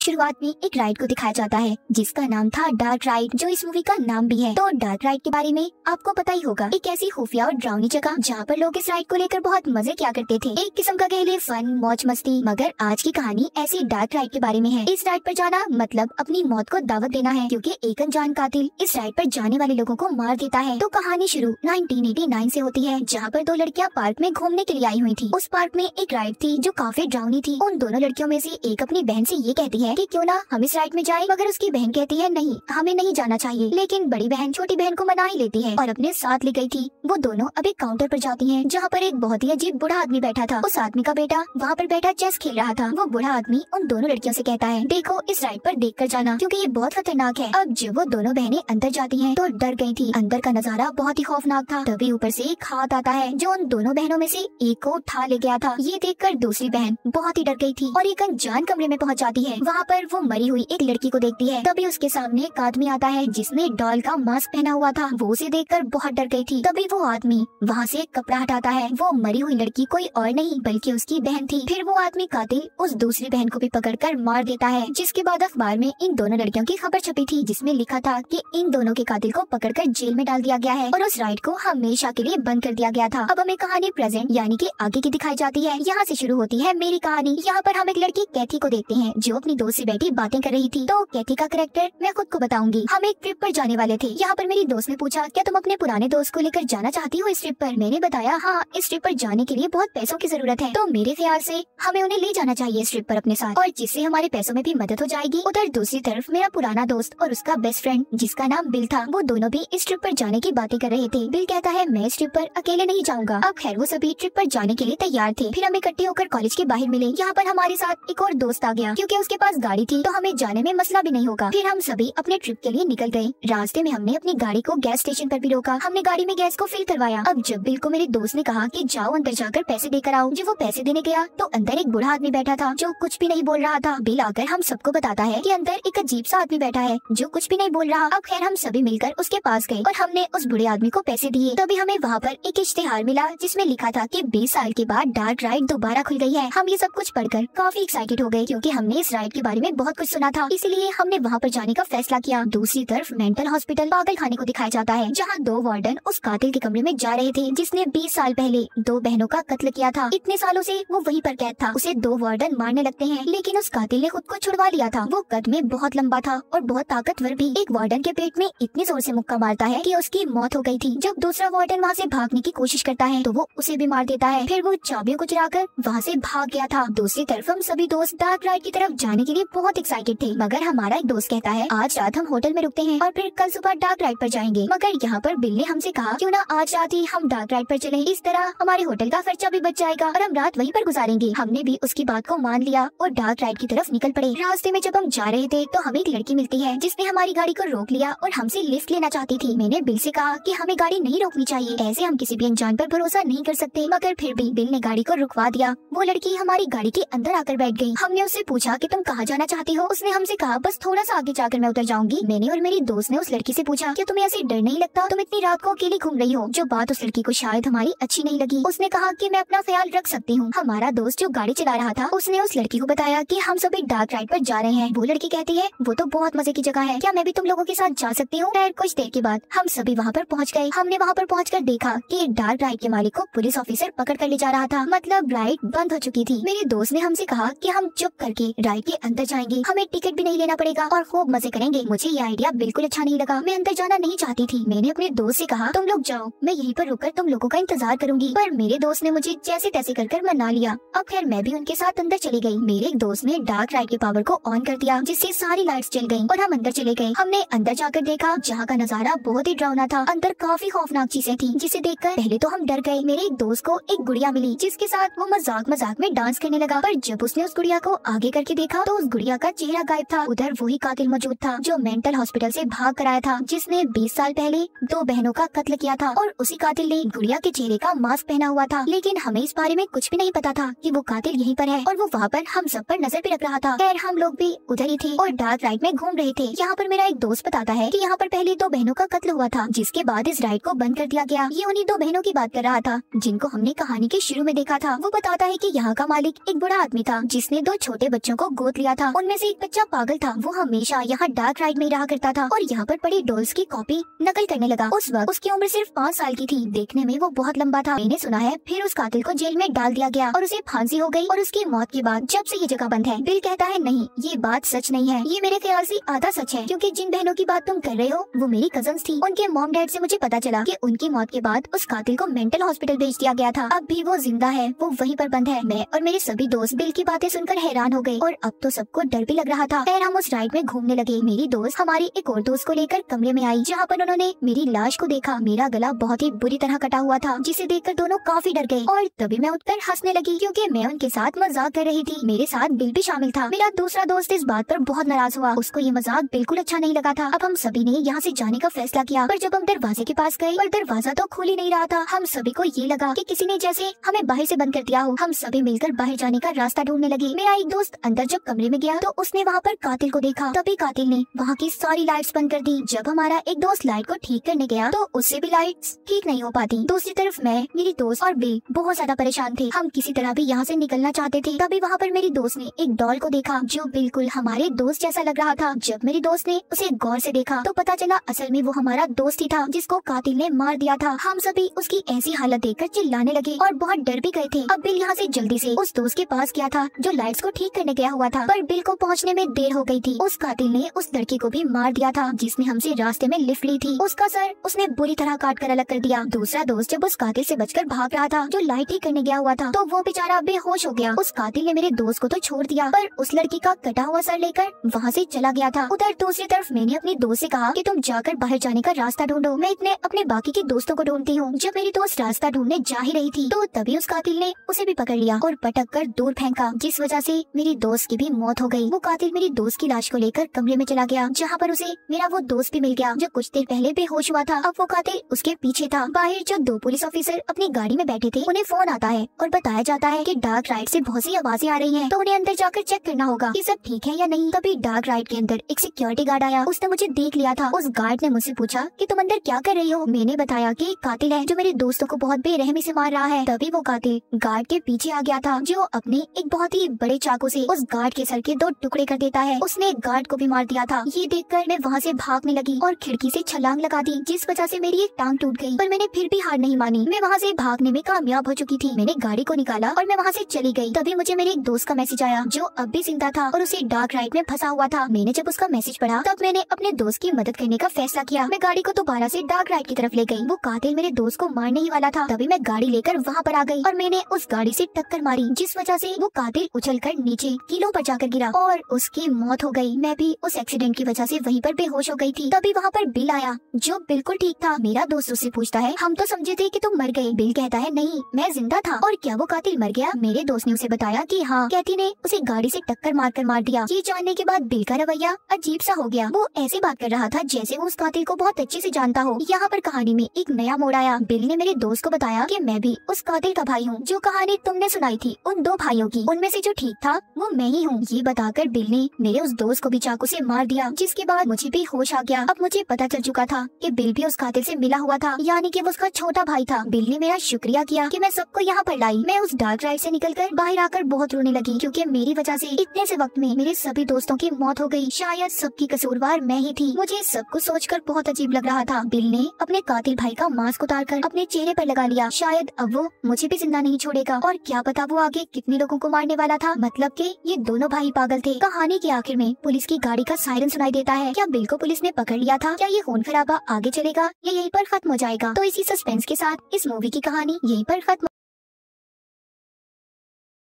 शुरुआत में एक राइड को दिखाया जाता है जिसका नाम था डार्क राइड, जो इस मूवी का नाम भी है। तो डार्क राइड के बारे में आपको पता ही होगा, एक ऐसी खुफिया और डरावनी जगह जहाँ पर लोग इस राइड को लेकर बहुत मजे किया करते थे, एक किस्म का कह ले फन मौज मस्ती। मगर आज की कहानी ऐसी डार्क राइड के बारे में है। इस राइड पर जाना मतलब अपनी मौत को दावत देना है, क्योंकि एक अनजान कातिल इस राइड पर जाने वाले लोगों को मार देता है। तो कहानी शुरू 1989 से होती है, जहाँ पर दो लड़कियाँ पार्क में घूमने के लिए आई हुई थी। उस पार्क में एक राइड थी जो काफी डरावनी थी। उन दोनों लड़कियों में से एक अपनी बहन से ये कहती है कि क्यों ना हम इस राइड में जाएं, मगर उसकी बहन कहती है नहीं, हमें नहीं जाना चाहिए। लेकिन बड़ी बहन छोटी बहन को मना ही लेती है और अपने साथ ले गई थी। वो दोनों अब एक काउंटर पर जाती हैं, जहाँ पर एक बहुत ही अजीब बूढ़ा आदमी बैठा था। उस आदमी का बेटा वहाँ पर बैठा चेस खेल रहा था। वो बूढ़ा आदमी उन दोनों लड़कियों से कहता है, देखो इस राइड पर देख कर जाना, क्योंकि ये बहुत खतरनाक है। अब जब वो दोनों बहनें अंदर जाती हैं तो डर गई थी। अंदर का नजारा बहुत ही खौफनाक था। तभी ऊपर से एक हाथ आता है जो उन दोनों बहनों में से एक को उठा ले गया था। ये देखकर दूसरी बहन बहुत ही डर गई थी और एक अनजान कमरे में पहुंच जाती है। वहाँ पर वो मरी हुई एक लड़की को देखती है। तभी उसके सामने एक आदमी आता है जिसने डॉल का मास्क पहना हुआ था। वो उसे देखकर बहुत डर गई थी। तभी वो आदमी वहाँ से कपड़ा हटाता है। वो मरी हुई लड़की कोई और नहीं बल्कि उसकी बहन थी। फिर वो आदमी कातिल उस दूसरी बहन को भी पकड़कर मार देता है। जिसके बाद अखबार में इन दोनों लड़कियों की खबर छपी थी, जिसमें लिखा था कि इन दोनों के कातिल को पकड़कर जेल में डाल दिया गया है और उस राइड को हमेशा के लिए बंद कर दिया गया था। अब हमें कहानी प्रेजेंट यानी कि आगे की दिखाई जाती है। यहाँ से शुरू होती है मेरी कहानी। यहाँ पर हम एक लड़की कैथी को देखते हैं जो अपनी दोस्त से बैठी बातें कर रही थी। तो कैथी का कैरेक्टर मैं खुद को बताऊंगी। हम एक ट्रिप पर जाने वाले थे। यहाँ पर मेरी दोस्त ने पूछा, क्या तुम अपने पुराने दोस्त को लेकर जाना चाहती हो इस ट्रिप पर? मैंने बताया हाँ, इस ट्रिप पर जाने के लिए बहुत पैसों की जरूरत है, तो मेरे ख्याल से हमें उन्हें ले जाना चाहिए इस ट्रिप पर अपने साथ, और जिससे हमारे पैसों में भी मदद हो जाएगी। उधर दूसरी तरफ मेरा पुराना दोस्त और उसका बेस्ट फ्रेंड जिसका नाम बिल था, वो दोनों भी इस ट्रिप पर जाने की बातें कर रहे थे। बिल कहता है मैं इस ट्रिप पर अकेले नहीं जाऊंगा। अब खैर वो सभी ट्रिप पर जाने के लिए तैयार थे। फिर हम इकट्ठे होकर कॉलेज के बाहर मिले। यहाँ पर हमारे साथ एक और दोस्त आ गया, क्योंकि उसके पास गाड़ी थी तो हमें जाने में मसला भी नहीं होगा। फिर हम सभी अपने ट्रिप के लिए निकल गए। रास्ते में हमने अपनी गाड़ी को गैस स्टेशन पर भी रोका। हमने गाड़ी में गैस को फिल करवाया। अब जब बिल को मेरे दोस्त ने कहा कि जाओ अंदर जाकर पैसे देकर आओ, जब वो पैसे देने गया तो अंदर एक बूढ़ा आदमी बैठा था जो कुछ भी नहीं बोल रहा था। बिल आकर हम सबको बताता है कि अंदर एक अजीब सा आदमी बैठा है जो कुछ भी नहीं बोल रहा। अब खैर हम सभी मिलकर उसके पास गए और हमने उस बूढ़े आदमी को पैसे दिए। तभी हमें वहाँ पर एक इश्तेहार मिला जिसमें लिखा था कि 20 साल के बाद डार्क राइड दोबारा खुल गई है। हम ये सब कुछ पढ़कर काफी एक्साइटेड हो गए, क्योंकि हमने इस राइड के बारे में बहुत कुछ सुना था, इसलिए हमने वहाँ पर जाने का फैसला किया। दूसरी तरफ मेंटल हॉस्पिटल पागल खाने को दिखाया जाता है, जहाँ दो वार्डन उस कातिल के कमरे में जा रहे थे जिसने 20 साल पहले दो बहनों का कत्ल किया था। इतने सालों से वो वहीं पर कैद था। उसे दो वार्डन मारने लगते हैं, लेकिन उस कातिल ने खुद को छुड़वा लिया था। वो कद में बहुत लंबा था और बहुत ताकतवर भी। एक वार्डन के पेट में इतनी जोर से मुक्का मारता है कि उसकी मौत हो गई थी। जब दूसरा वार्डन वहाँ से भागने की कोशिश करता है तो वो उसे भी मार देता है। फिर वो चाबियों को चुराकर वहाँ से भाग गया था। दूसरी तरफ हम सभी दोस्त डार्क राइड की तरफ जाने के लिए बहुत एक्साइटेड थे, मगर हमारा एक दोस्त कहता है आज रात हम होटल में रुकते हैं और फिर कल सुबह डार्क राइड पर जाएंगे। मगर यहाँ पर बिल ने हमसे कहा क्यों ना आज रात ही हम डार्क राइड पर चलें, इस तरह हमारे होटल का खर्चा भी बच जाएगा और हम रात वहीं पर गुजारेंगे। हमने भी उसकी बात को मान लिया और डार्क राइड की तरफ निकल पड़े। रास्ते में जब हम जा रहे थे तो हमें एक लड़की मिलती है जिसने हमारी गाड़ी को रोक लिया और हमसे लिफ्ट लेना चाहती थी। मैंने बिल से कहा कि हमें गाड़ी नहीं रोकनी चाहिए, ऐसे हम किसी भी अनजान पर भरोसा नहीं कर सकते, मगर फिर भी बिल ने गाड़ी को रुकवा दिया। वो लड़की हमारी गाड़ी के अंदर आकर बैठ गई। हमने उससे पूछा कि तुम कहाँ जाना चाहती हो? उसने हमसे कहा बस थोड़ा सा आगे जाकर मैं उतर जाऊंगी। मैंने और मेरी दोस्त ने उस लड़की से पूछा कि तुम्हें ऐसे डर नहीं लगता? तुम इतनी रात को अकेली घूम रही हो। जो बात उस लड़की को शायद हमारी अच्छी नहीं लगी। उसने कहा कि मैं अपना ख्याल रख सकती हूँ। हमारा दोस्त जो गाड़ी चला रहा था उसने उस लड़की को बताया कि हम सभी डार्क राइड पर जा रहे हैं। वो लड़की कहती है वो तो बहुत मजे की जगह है, क्या मैं भी तुम लोगों के साथ जा सकती हूँ? खैर कुछ देर के बाद हम सभी वहाँ पर पहुँच गए। हमने वहाँ पर पहुँच कर देखा कि एक डार्क राइड के मालिक को पुलिस ऑफिसर पकड़ कर ले जा रहा था, मतलब राइड बंद हो चुकी थी। मेरे दोस्त ने हमसे कहा कि हम चुप करके राइड के अंदर जाएंगे, हमें टिकट भी नहीं लेना पड़ेगा और खूब मजे करेंगे। मुझे ये आइडिया बिल्कुल अच्छा नहीं लगा। मैं अंदर जाना नहीं चाहती थी। मैंने अपने दोस्त से कहा तुम लोग जाओ, मैं यहीं पर रुककर तुम लोगों का इंतजार करूंगी, पर मेरे दोस्त ने मुझे जैसे तैसे कर मना लिया। अब खैर मैं भी उनके साथ अंदर चली गई। मेरे एक दोस्त ने डार्क राइड के पावर को ऑन कर दिया जिससे सारी लाइट्स जल गयी और हम अंदर चले गए। हमने अंदर जाकर देखा जहाँ का नजारा बहुत ही डरावना था। अंदर काफी खौफनाक चीजें थी जिसे देखकर पहले तो हम डर गए। मेरे एक दोस्त को एक गुड़िया मिली जिसके साथ वो मजाक में डांस करने लगा, पर जब उसने उस गुड़िया को आगे करके देखा तो उस गुड़िया का चेहरा गायब था। उधर वही कातिल मौजूद था जो मेंटल हॉस्पिटल से भाग कर आया था, जिसने 20 साल पहले दो बहनों का कत्ल किया था और उसी कातिल ने गुड़िया के चेहरे का मास्क पहना हुआ था। लेकिन हमें इस बारे में कुछ भी नहीं पता था कि वो कातिल यहीं पर है और वो वहाँ पर हम सब पर नजर भी रख रहा था। खैर हम लोग भी उधर ही थे और डार्क राइड में घूम रहे थे। यहाँ पर मेरा एक दोस्त बताता है कि यहाँ पर पहले दो बहनों का कत्ल हुआ था, जिसके बाद इस राइड को बंद कर दिया गया। ये उन्हीं दो बहनों की बात कर रहा था जिनको हमने कहानी के शुरू में देखा था। वो बताता है कि यहाँ का मालिक एक बूढ़ा आदमी था जिसने दो छोटे बच्चों को गोद लिया गया था। उनमें से एक बच्चा पागल था, वो हमेशा यहाँ डार्क राइड में रहा करता था और यहाँ पर पड़ी डॉल्स की कॉपी नकल करने लगा। उस वक्त उसकी उम्र सिर्फ 5 साल की थी। देखने में वो बहुत लंबा था। मैंने सुना है फिर उस कातिल को जेल में डाल दिया गया और उसे फांसी हो गई और उसकी मौत के बाद जब से ये जगह बंद है। बिल कहता है नहीं, ये बात सच नहीं है। ये मेरे ख्याल से आधा सच है, क्योंकि जिन बहनों की बात तुम कर रहे हो वो मेरी कजन्स थी। उनके मॉम डैड से मुझे पता चला कि उनकी मौत के बाद उस कातिल को मेंटल हॉस्पिटल भेज दिया गया था। अब भी वो जिंदा है, वो वहीं पर बंद है। मैं और मेरे सभी दोस्त बिल की बातें सुनकर हैरान हो गए और अब तो सबको डर भी लग रहा था। फिर हम उस राइड में घूमने लगे। मेरी दोस्त हमारी एक और दोस्त को लेकर कमरे में आई, जहाँ पर उन्होंने मेरी लाश को देखा। मेरा गला बहुत ही बुरी तरह कटा हुआ था, जिसे देखकर दोनों काफी डर गए और तभी मैं उठकर हंसने लगी, क्योंकि मैं उनके साथ मजाक कर रही थी। मेरे साथ बिल भी शामिल था। मेरा दूसरा दोस्त इस बात पर बहुत नाराज हुआ, उसको ये मजाक बिल्कुल अच्छा नहीं लगा था। अब हम सभी ने यहाँ से जाने का फैसला किया, पर जब हम दरवाजे के पास गए पर दरवाजा तो खुल ही नहीं रहा था। हम सभी को ये लगा कि किसी ने जैसे हमें बाहर से बंद कर दिया हो। हम सभी मिलकर बाहर जाने का रास्ता ढूंढने लगे। मेरा एक दोस्त अंदर जब कमरे में गया तो उसने वहाँ पर कातिल को देखा। तभी कातिल ने वहाँ की सारी लाइट्स बंद कर दी। जब हमारा एक दोस्त लाइट को ठीक करने गया तो उससे भी लाइट्स ठीक नहीं हो पाती। दूसरी तरफ मैं, मेरी दोस्त और बिल बहुत ज्यादा परेशान थे। हम किसी तरह भी यहाँ से निकलना चाहते थे। तभी वहाँ पर मेरी दोस्त ने एक डॉल को देखा जो बिल्कुल हमारे दोस्त जैसा लग रहा था। जब मेरी दोस्त ने उसे गौर से देखा तो पता चला असल में वो हमारा दोस्त ही था, जिसको कातिल ने मार दिया था। हम सभी उसकी ऐसी हालत देखकर चिल्लाने लगे और बहुत डर भी गए थे। अब बिल यहाँ से जल्दी से उस दोस्त के पास गया था जो लाइट्स को ठीक करने गया हुआ था, पर बिल को पहुँचने में देर हो गई थी। उस कातिल ने उस लड़की को भी मार दिया था जिसने हमसे रास्ते में लिफ्ट ली थी। उसका सर उसने बुरी तरह काट कर अलग कर दिया। दूसरा दोस्त जब उस कातिल से बचकर भाग रहा था जो लाइट ठीक करने गया हुआ था, तो वो बेचारा बेहोश हो गया। उस कातिल ने मेरे दोस्त को तो छोड़ दिया, पर उस लड़की का कटा हुआ सर लेकर वहाँ से चला गया था। उधर दूसरी तरफ मैंने अपनी दोस्त से कहा कि तुम जाकर बाहर जाने का रास्ता ढूंढो, मैं इतने अपने बाकी के दोस्तों को ढूंढती हूँ। जब मेरी दोस्त रास्ता ढूंढने जा ही रही थी तो तभी उस कातिल ने उसे भी पकड़ लिया और पटक कर दूर फेंका, जिस वजह से मेरी दोस्त की भी मौत हो गई। वो कातिल मेरी दोस्त की लाश को लेकर कमरे में चला गया, जहाँ पर उसे मेरा वो दोस्त भी मिल गया जो कुछ देर पहले बेहोश हुआ था। अब वो कातिल उसके पीछे था। बाहर जो 2 पुलिस ऑफिसर अपनी गाड़ी में बैठे थे, उन्हें फोन आता है और बताया जाता है कि डार्क राइड से बहुत सी आवाजें आ रही हैं, तो उन्हें अंदर जाकर चेक करना होगा कि सब ठीक है या नहीं। तभी डार्क राइड के अंदर एक सिक्योरिटी गार्ड आया। उसने मुझे देख लिया था। उस गार्ड ने मुझसे पूछा कि तुम अंदर क्या कर रही हो। मैंने बताया कि एक कातिल है जो मेरे दोस्तों को बहुत बेरहमी से मार रहा है। तभी वो कातिल गार्ड के पीछे आ गया था, जो अपने एक बहुत ही बड़े चाकू से उस गार्ड के सर के 2 टुकड़े कर देता है। उसने गार्ड को भी मार दिया था। ये देखकर मैं वहाँ से भागने लगी और खिड़की से छलांग लगा दी, जिस वजह से मेरी एक टांग टूट गई। पर मैंने फिर भी हार नहीं मानी। मैं वहाँ से भागने में कामयाब हो चुकी थी। मैंने गाड़ी को निकाला और मैं वहाँ से चली गई। तभी मुझे मेरे एक दोस्त का मैसेज आया जो अब भी जिंदा था और उसे डार्क राइड में फंसा हुआ था। मैंने जब उसका मैसेज पढ़ा तब मैंने अपने दोस्त की मदद करने का फैसला किया। मैं गाड़ी को दोबारा से डार्क राइड की तरफ ले गई। वो कातिल मेरे दोस्त को मारने ही वाला था। तभी मैं गाड़ी लेकर वहाँ पर आ गई और मैंने उस गाड़ी से टक्कर मारी, जिस वजह से वो कातिल उछलकर नीचे किलों पर जाकर गिरा और उसकी मौत हो गई। मैं भी उस एक्सीडेंट की वजह से वहीं पर बेहोश हो गई थी। तभी वहाँ पर बिल आया जो बिल्कुल ठीक था। मेरा दोस्त उससे पूछता है हम तो समझे थे कि तुम मर गए। बिल कहता है नहीं, मैं जिंदा था। और क्या वो कातिल मर गया? मेरे दोस्त ने उसे बताया कि हाँ, कैथी ने उसे गाड़ी से टक्कर मारकर मार दिया। ये जानने के बाद बिल का रवैया अजीब सा हो गया। वो ऐसे बात कर रहा था जैसे वो उस कातिल को बहुत अच्छे से जानता हो। यहाँ पर कहानी में एक नया मोड़ आया। बिल ने मेरे दोस्त को बताया कि मैं भी उस कातिल का भाई हूँ। जो कहानी तुमने सुनाई थी उन 2 भाइयों की, उनमें से जो ठीक था वो मैं ही हूँ। ये बताकर बिल ने मेरे उस दोस्त को भी चाकू से मार दिया, जिसके बाद मुझे भी होश आ गया। अब मुझे पता चल चुका था कि बिल भी उस कातिल से मिला हुआ था, यानी कि वो उसका छोटा भाई था। बिल ने मेरा शुक्रिया किया कि मैं सबको यहाँ पर लाई। मैं उस डार्क राइड से निकलकर बाहर आकर बहुत रोने लगी, क्योंकि मेरी वजह से इतने से वक्त में मेरे सभी दोस्तों की मौत हो गई। शायद सबकी कसूरवार मैं ही थी। मुझे सब कुछ सोचकर बहुत अजीब लग रहा था। बिल ने अपने कातिल भाई का मास्क उतारकर अपने चेहरे पर लगा लिया। शायद अब वो मुझे भी जिंदा नहीं छोड़ेगा, और क्या पता वो आगे कितने लोगों को मारने वाला था। मतलब कि ये दोनों भाई पागल थे। कहानी के आखिर में पुलिस की गाड़ी का सायरन सुनाई देता है। क्या बिल को पुलिस ने पकड़ लिया था? क्या ये खून खराबा आगे चलेगा या यहीं पर खत्म हो जाएगा? तो इसी सस्पेंस के साथ इस मूवी की कहानी यहीं पर खत्म